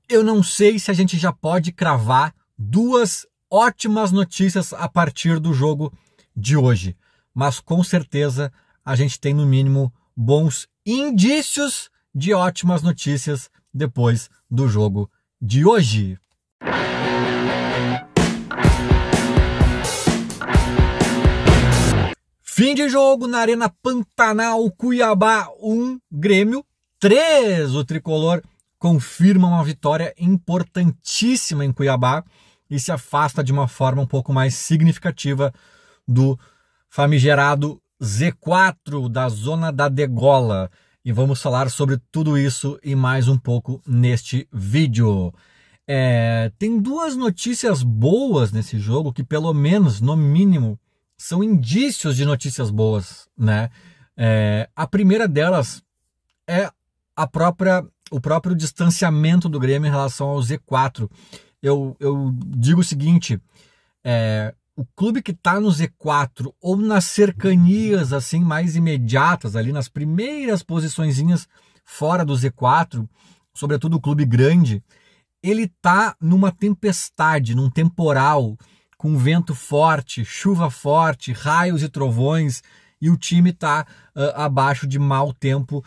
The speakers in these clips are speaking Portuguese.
eu não sei se a gente já pode cravar duas ótimas notícias a partir do jogo de hoje, mas com certeza a gente tem no mínimo bons indícios de ótimas notícias depois do jogo de hoje. Fim de jogo na Arena Pantanal, Cuiabá 1, Grêmio 3. O tricolor confirma uma vitória importantíssima em Cuiabá e se afasta de uma forma um pouco mais significativa do famigerado Z4 da zona da degola. E vamos falar sobre tudo isso e mais um pouco neste vídeo. Tem duas notícias boas nesse jogo que pelo menos, no mínimo, são indícios de notícias boas, né? A primeira delas é o próprio distanciamento do Grêmio em relação ao Z4. Eu digo o seguinte, o clube que está no Z4 ou nas cercanias assim mais imediatas, ali nas primeiras posiçõezinhas fora do Z4, sobretudo o clube grande, ele está numa tempestade, num temporal, com vento forte, chuva forte, raios e trovões, e o time está abaixo de mau tempo,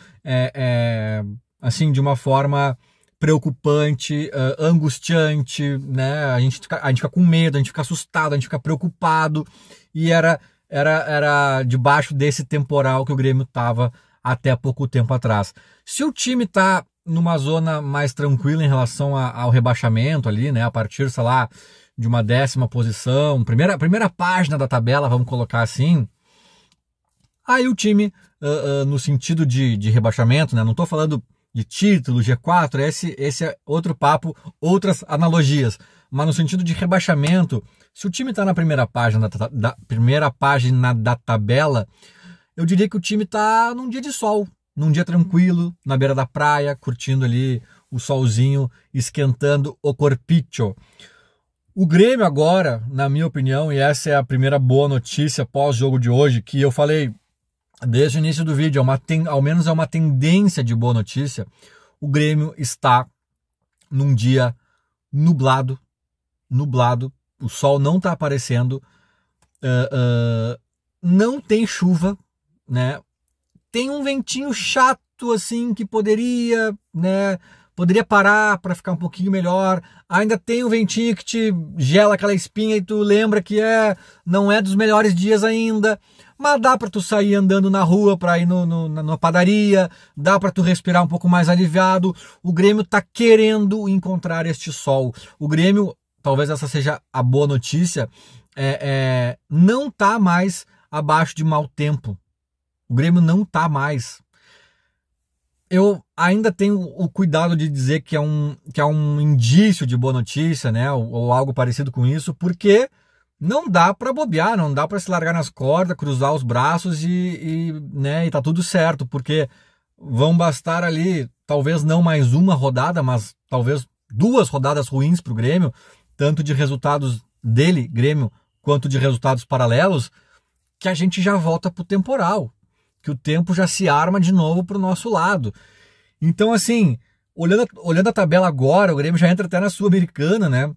assim, de uma forma preocupante, angustiante, né? A gente fica com medo, a gente fica assustado, a gente fica preocupado, e era debaixo desse temporal que o Grêmio estava até pouco tempo atrás. Se o time está numa zona mais tranquila em relação ao rebaixamento ali, né? A partir, sei lá, de uma 10ª posição, primeira página da tabela, vamos colocar assim, aí o time, no sentido de rebaixamento, né? Não estou falando de título, G4, esse é outro papo, outras analogias, mas no sentido de rebaixamento, se o time está na primeira página da tabela, eu diria que o time está num dia de sol, num dia tranquilo, na beira da praia, curtindo ali o solzinho, esquentando o corpicho. O Grêmio agora, na minha opinião, e essa é a primeira boa notícia pós-jogo de hoje, que eu falei desde o início do vídeo, ao menos é uma tendência de boa notícia, o Grêmio está num dia nublado, o sol não está aparecendo, não tem chuva, né? Tem um ventinho chato assim que poderia parar para ficar um pouquinho melhor. Ainda tem um ventinho que te gela aquela espinha e tu lembra que não é dos melhores dias ainda. Mas dá para tu sair andando na rua para ir na padaria, dá para tu respirar um pouco mais aliviado. O Grêmio tá querendo encontrar este sol. O Grêmio, talvez essa seja a boa notícia, não tá mais abaixo de mau tempo. O Grêmio não tá mais. Eu ainda tenho o cuidado de dizer que é um indício de boa notícia, né? Ou algo parecido com isso, porque não dá para bobear, não dá para se largar nas cordas, cruzar os braços e tá tudo certo, porque vão bastar ali, talvez não mais uma rodada, mas talvez 2 rodadas ruins para o Grêmio, tanto de resultados dele, Grêmio, quanto de resultados paralelos, que a gente já volta para o temporal, que o tempo já se arma de novo para o nosso lado. Então, assim, olhando a tabela agora, o Grêmio já entra até na Sul-Americana, né?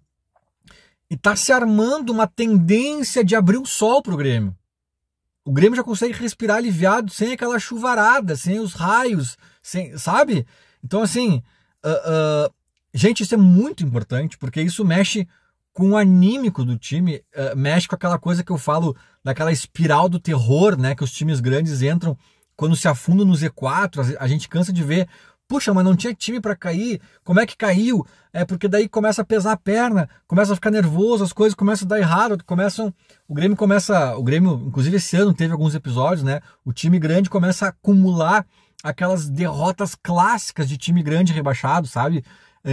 E tá se armando uma tendência de abrir um sol pro Grêmio. O Grêmio já consegue respirar aliviado sem aquela chuvarada, sem os raios, sabe? Então, assim, gente, isso é muito importante, porque isso mexe com o anímico do time, mexe com aquela coisa que eu falo, daquela espiral do terror, né? Que os times grandes entram quando se afundam no Z4, a gente cansa de ver, puxa, mas não tinha time para cair, como é que caiu? Porque daí começa a pesar a perna, começa a ficar nervoso, as coisas começam a dar errado, o Grêmio, inclusive esse ano teve alguns episódios, né? O time grande começa a acumular aquelas derrotas clássicas de time grande rebaixado, sabe?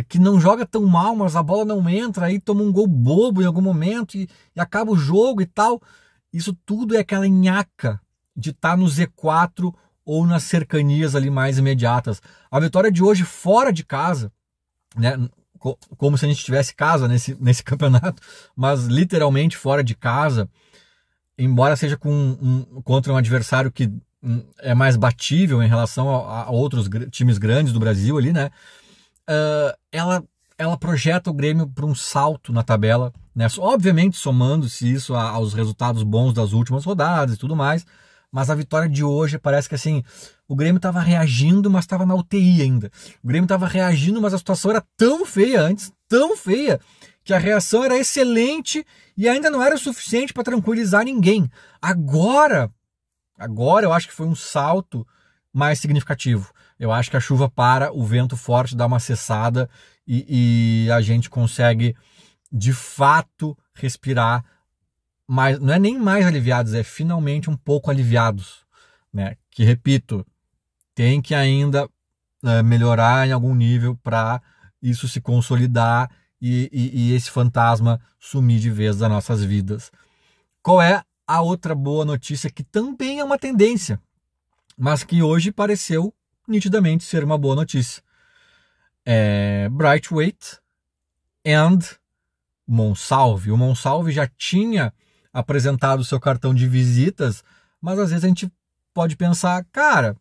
Que não joga tão mal, mas a bola não entra, aí toma um gol bobo em algum momento e acaba o jogo e tal. Isso tudo é aquela nhaca de estar no Z4 ou nas cercanias ali mais imediatas. A vitória de hoje fora de casa, né, como se a gente tivesse casa nesse campeonato, mas literalmente fora de casa, embora seja contra um adversário que é mais batível em relação a outros times grandes do Brasil ali, né, ela ela projeta o Grêmio para um salto na tabela, né? Obviamente somando-se isso aos resultados bons das últimas rodadas e tudo mais, mas a vitória de hoje parece que assim, o Grêmio estava reagindo, mas estava na UTI ainda. O Grêmio estava reagindo, mas a situação era tão feia antes, tão feia, que a reação era excelente e ainda não era o suficiente para tranquilizar ninguém. Agora eu acho que foi um salto mais significativo. Eu acho que a chuva para, o vento forte dá uma cessada e a gente consegue, de fato, respirar. Mas não é nem mais aliviados, é finalmente um pouco aliviados, né? Que, repito, tem que ainda melhorar em algum nível para isso se consolidar e esse fantasma sumir de vez das nossas vidas. Qual é a outra boa notícia que também é uma tendência, mas que hoje pareceu nitidamente ser uma boa notícia? Braithwaite and Monsalve. O Monsalve já tinha apresentado seu cartão de visitas, mas às vezes a gente pode pensar, cara,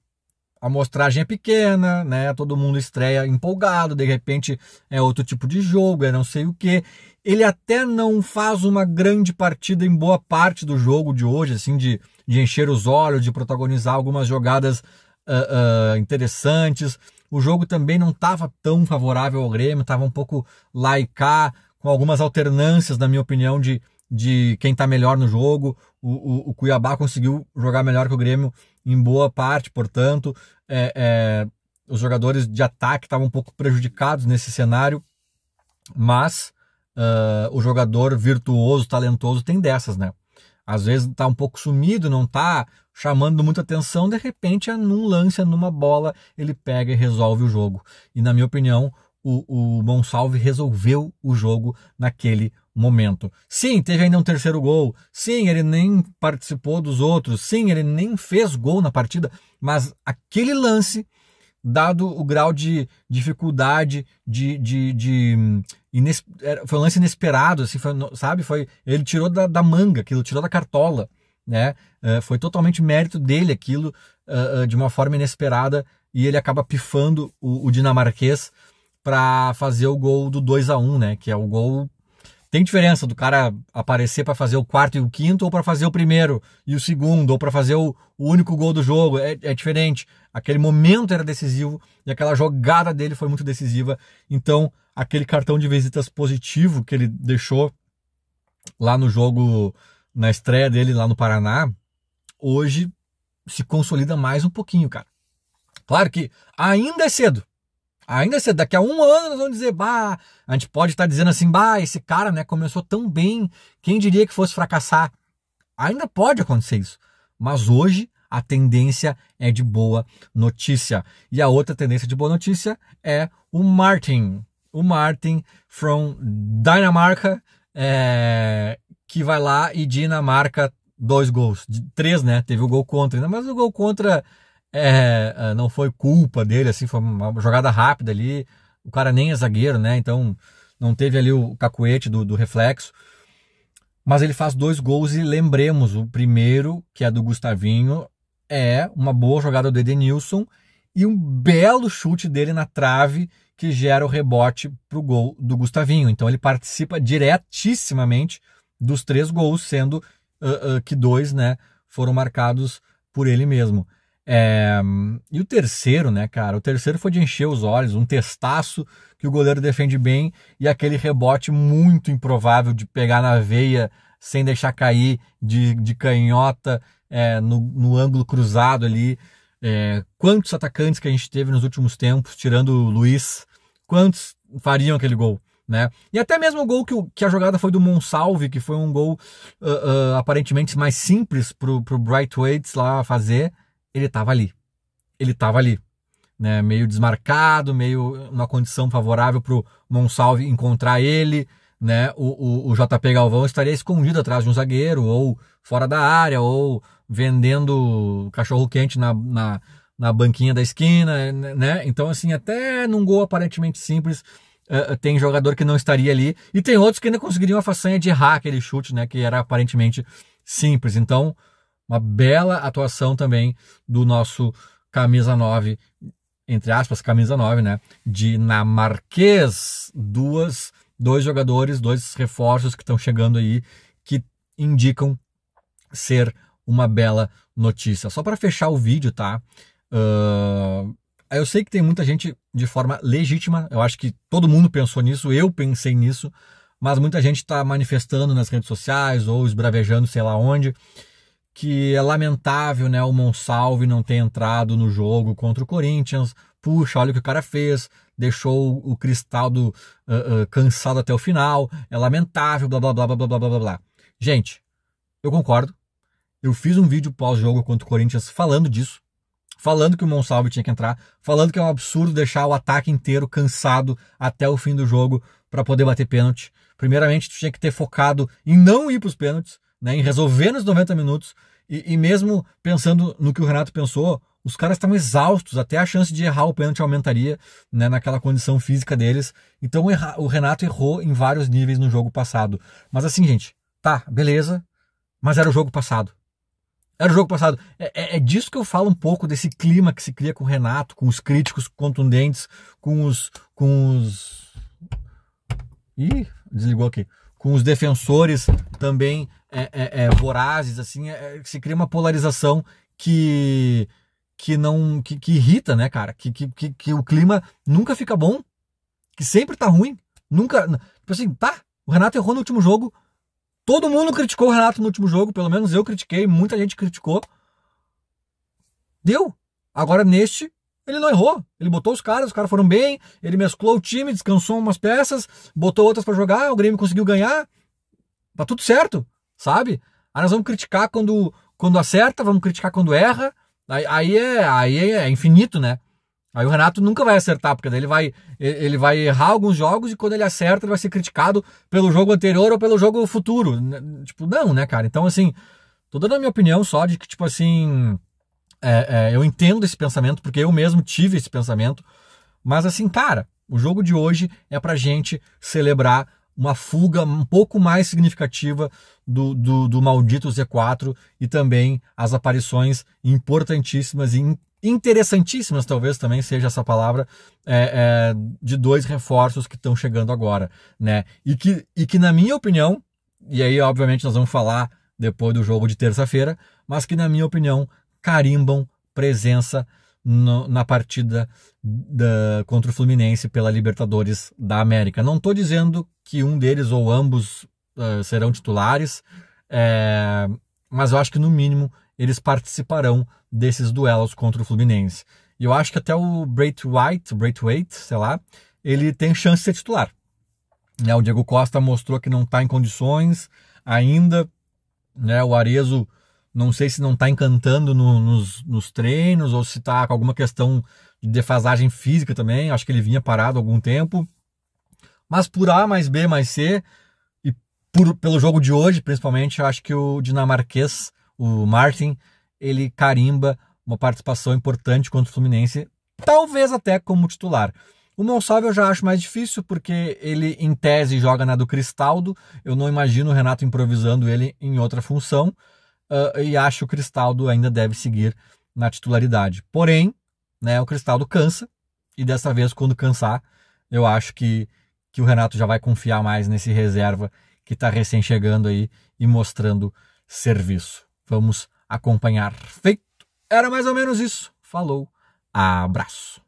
a amostragem é pequena, né? Todo mundo estreia empolgado, de repente é outro tipo de jogo, é não sei o que. Ele até não faz uma grande partida em boa parte do jogo de hoje, assim, de encher os olhos, de protagonizar algumas jogadas interessantes. O jogo também não estava tão favorável ao Grêmio, estava um pouco lá e cá, com algumas alternâncias, na minha opinião, de quem está melhor no jogo. O Cuiabá conseguiu jogar melhor que o Grêmio em boa parte, portanto, os jogadores de ataque estavam um pouco prejudicados nesse cenário, mas o jogador virtuoso, talentoso tem dessas, né? Às vezes está um pouco sumido, não está chamando muita atenção, de repente, num lance, numa bola, ele pega e resolve o jogo. E na minha opinião, o Monsalve resolveu o jogo naquele momento. Sim, teve ainda um terceiro gol. Sim, ele nem participou dos outros. Sim, ele nem fez gol na partida. Mas aquele lance, dado o grau de dificuldade, foi um lance inesperado, assim, sabe? Ele tirou da manga, aquilo tirou da cartola, né? Foi totalmente mérito dele aquilo, de uma forma inesperada, e ele acaba pifando o dinamarquês para fazer o gol do 2-1, né? Que é o gol. Tem diferença do cara aparecer para fazer o quarto e o quinto, ou para fazer o primeiro e o segundo, ou para fazer o único gol do jogo. É diferente. Aquele momento era decisivo e aquela jogada dele foi muito decisiva. Então, aquele cartão de visitas positivo que ele deixou lá no jogo, na estreia dele lá no Paraná, hoje se consolida mais um pouquinho, cara. Claro que ainda é cedo. Ainda é cedo, daqui a um ano nós vamos dizer, a gente pode estar dizendo assim, esse cara, né, começou tão bem, quem diria que fosse fracassar? Ainda pode acontecer isso, mas hoje a tendência é de boa notícia. E a outra tendência de boa notícia é o Martin from Dinamarca, que vai lá e Dinamarca 2 gols, 3, né, teve o gol contra ainda, mas o gol contra não foi culpa dele, assim, foi uma jogada rápida ali, o cara nem é zagueiro, né, então não teve ali o cacuete do reflexo, mas ele faz 2 gols e lembremos, o primeiro, que é do Gustavinho, é uma boa jogada do Edenilson e um belo chute dele na trave que gera o rebote pro gol do Gustavinho, então ele participa diretissimamente dos 3 gols, sendo que 2, né, foram marcados por ele mesmo. E o terceiro, né, cara? O terceiro foi de encher os olhos, um testaço que o goleiro defende bem e aquele rebote muito improvável de pegar na veia sem deixar cair de canhota no ângulo cruzado ali. Quantos atacantes que a gente teve nos últimos tempos, tirando o Luiz, quantos fariam aquele gol? Né? E até mesmo o gol que a jogada foi do Monsalve, que foi um gol aparentemente mais simples pro Braithwaite lá fazer. Ele estava ali, né? Meio desmarcado, meio numa condição favorável para o Monsalve encontrar ele, né? O JP Galvão estaria escondido atrás de um zagueiro, ou fora da área, ou vendendo cachorro-quente na banquinha da esquina, né? Então, assim, até num gol aparentemente simples, tem jogador que não estaria ali, e tem outros que ainda conseguiriam a façanha de errar aquele chute, né? Que era aparentemente simples. Então, uma bela atuação também do nosso camisa 9 entre aspas, camisa 9, né, dinamarquês. Dois jogadores, dois reforços que estão chegando aí, que indicam ser uma bela notícia. Só para fechar o vídeo, tá? Eu sei que tem muita gente de forma legítima, eu acho que todo mundo pensou nisso, eu pensei nisso, mas muita gente está manifestando nas redes sociais ou esbravejando sei lá onde, que é lamentável, né, o Monsalve não ter entrado no jogo contra o Corinthians. Puxa, olha o que o cara fez, deixou o Cristaldo cansado até o final, é lamentável, blá blá blá blá blá blá blá blá. Gente, eu concordo. Eu fiz um vídeo pós-jogo contra o Corinthians falando disso, falando que o Monsalve tinha que entrar, falando que é um absurdo deixar o ataque inteiro cansado até o fim do jogo para poder bater pênalti. Primeiramente, tu tinha que ter focado em não ir para os pênaltis, né, em resolver nos 90 minutos, e mesmo pensando no que o Renato pensou, os caras estavam exaustos, até a chance de errar o pênalti aumentaria, né, naquela condição física deles. Então o Renato errou em vários níveis no jogo passado. Mas assim, gente, tá, beleza, mas era o jogo passado. Era o jogo passado. É disso que eu falo um pouco, desse clima que se cria com o Renato, com os críticos contundentes, com os... Ih, desligou aqui. Com os defensores também vorazes, assim, se cria uma polarização que irrita, né, cara? Que o clima nunca fica bom, que sempre tá ruim, nunca... Tipo assim, tá, o Renato errou no último jogo, todo mundo criticou o Renato no último jogo, pelo menos eu critiquei, muita gente criticou. Deu. Agora neste, ele não errou. Ele botou os caras foram bem, ele mesclou o time, descansou umas peças, botou outras pra jogar, o Grêmio conseguiu ganhar. Tá tudo certo, sabe? Aí nós vamos criticar quando acerta, vamos criticar quando erra. Aí é infinito, né? Aí o Renato nunca vai acertar, porque daí ele vai errar alguns jogos e quando ele acerta ele vai ser criticado pelo jogo anterior ou pelo jogo futuro. Tipo, não, né, cara? Então, assim, tô dando a minha opinião só de que, tipo assim, eu entendo esse pensamento, porque eu mesmo tive esse pensamento, mas assim, cara, o jogo de hoje é pra gente celebrar uma fuga um pouco mais significativa do maldito Z4 e também as aparições importantíssimas e interessantíssimas, talvez também seja essa palavra, de dois reforços que estão chegando agora, né? E que na minha opinião, e aí obviamente nós vamos falar depois do jogo de terça-feira, mas que na minha opinião carimbam presença na partida contra o Fluminense pela Libertadores da América. Não estou dizendo que um deles ou ambos serão titulares, mas eu acho que no mínimo eles participarão desses duelos contra o Fluminense. E eu acho que até o Braithwaite, sei lá, ele tem chance de ser titular. O Diego Costa mostrou que não está em condições ainda, né? O Arezzo, não sei se não está encantando nos treinos ou se está com alguma questão de defasagem física também. Acho que ele vinha parado há algum tempo. Mas por A mais B mais C, e pelo jogo de hoje, principalmente, eu acho que o dinamarquês, o Martin, ele carimba uma participação importante contra o Fluminense, talvez até como titular. O Monsalve eu já acho mais difícil, porque ele, em tese, joga na do Cristaldo. Eu não imagino o Renato improvisando ele em outra função. E acho que o Cristaldo ainda deve seguir na titularidade. Porém, né, o Cristaldo cansa, e dessa vez, quando cansar, eu acho que o Renato já vai confiar mais nesse reserva que está recém chegando aí e mostrando serviço. Vamos acompanhar. Feito. Era mais ou menos isso. Falou. Abraço.